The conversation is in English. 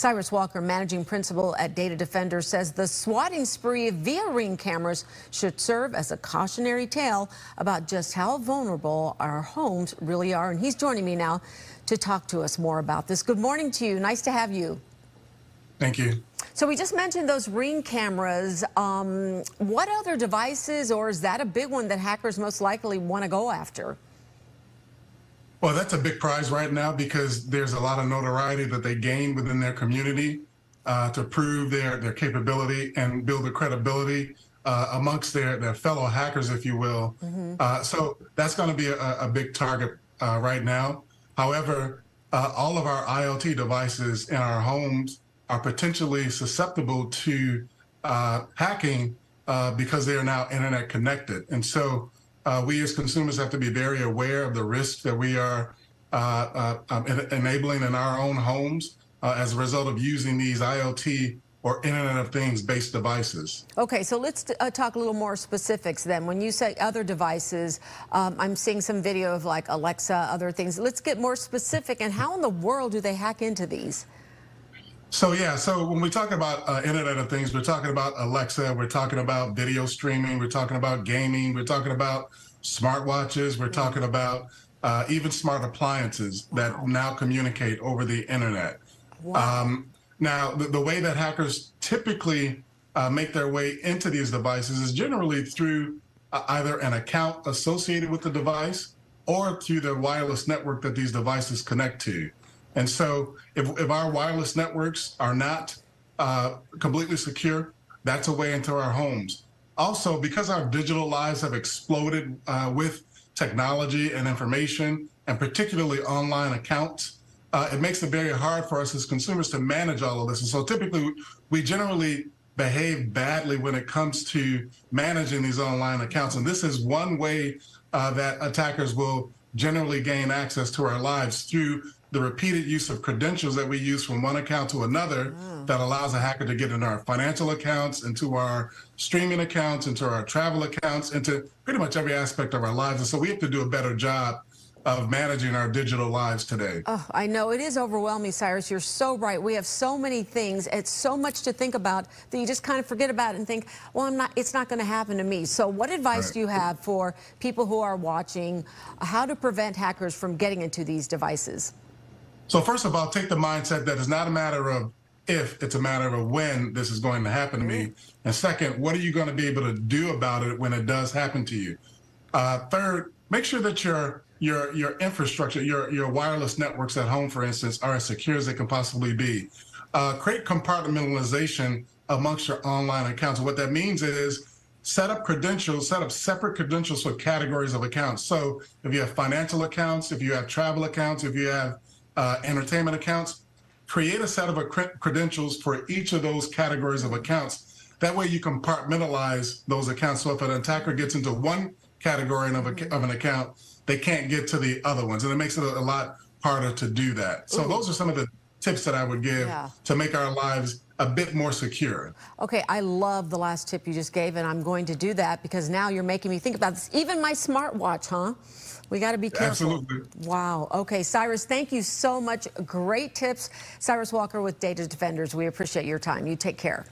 Cyrus Walker, managing principal at Data Defender, says the swatting spree via Ring cameras should serve as a cautionary tale about just how vulnerable our homes really are. And he's joining me now to talk to us more about this. Good morning to you. Nice to have you. Thank you. So we just mentioned those Ring cameras. What other devices, or is that a big one that hackers most likely want to go after? Well, that's a big prize right now because there's a lot of notoriety that they gain within their community to prove their capability and build the credibility amongst their fellow hackers, if you will. So that's going to be a big target right now. However, all of our IoT devices in our homes are potentially susceptible to hacking because they are now internet connected. And so we as consumers have to be very aware of the risks that we are enabling in our own homes as a result of using these IoT or Internet of Things based devices. Okay, so let's talk a little more specifics then. When you say other devices, I'm seeing some video of like Alexa, other things. Let's get more specific. And how in the world do they hack into these? So when we talk about Internet of Things, we're talking about Alexa, we're talking about video streaming, we're talking about gaming, we're talking about smartwatches, we're talking about even smart appliances that now communicate over the internet. Now, the way that hackers typically make their way into these devices is generally through either an account associated with the device or through the wireless network that these devices connect to. And so if our wireless networks are not completely secure, that's a way into our homes. Also, because our digital lives have exploded with technology and information, and particularly online accounts, it makes it very hard for us as consumers to manage all of this. And so typically, we generally behave badly when it comes to managing these online accounts. And this is one way that attackers will generally gain access to our lives through the repeated use of credentials that we use from one account to another that allows a hacker to get into our financial accounts, into our streaming accounts, into our travel accounts, into pretty much every aspect of our lives. And so we have to do a better job of managing our digital lives today. Oh, I know it is overwhelming, Cyrus. You're so right. We have so many things. It's so much to think about that you just kind of forget about it and think, well, it's not going to happen to me. So what advice do you have for people who are watching how to prevent hackers from getting into these devices? So first of all, take the mindset that it's not a matter of if, it's a matter of when this is going to happen to me. And second, what are you going to be able to do about it when it does happen to you? Third, make sure that your infrastructure, your wireless networks at home, for instance, are as secure as they can possibly be. Create compartmentalization amongst your online accounts. What that means is set up separate credentials for categories of accounts. So if you have financial accounts, if you have travel accounts, if you have entertainment accounts, create a set of credentials for each of those categories of accounts. That way you compartmentalize those accounts. So if an attacker gets into one category of an account, they can't get to the other ones. And it makes it a lot harder to do that. So those are some of the tips that I would give to make our lives a bit more secure. Okay, I love the last tip you just gave, and I'm going to do that because now you're making me think about this. Even my smartwatch, huh? We got to be careful. Absolutely. Wow. Okay, Cyrus, thank you so much. Great tips. Cyrus Walker with Data Defenders. We appreciate your time. You take care.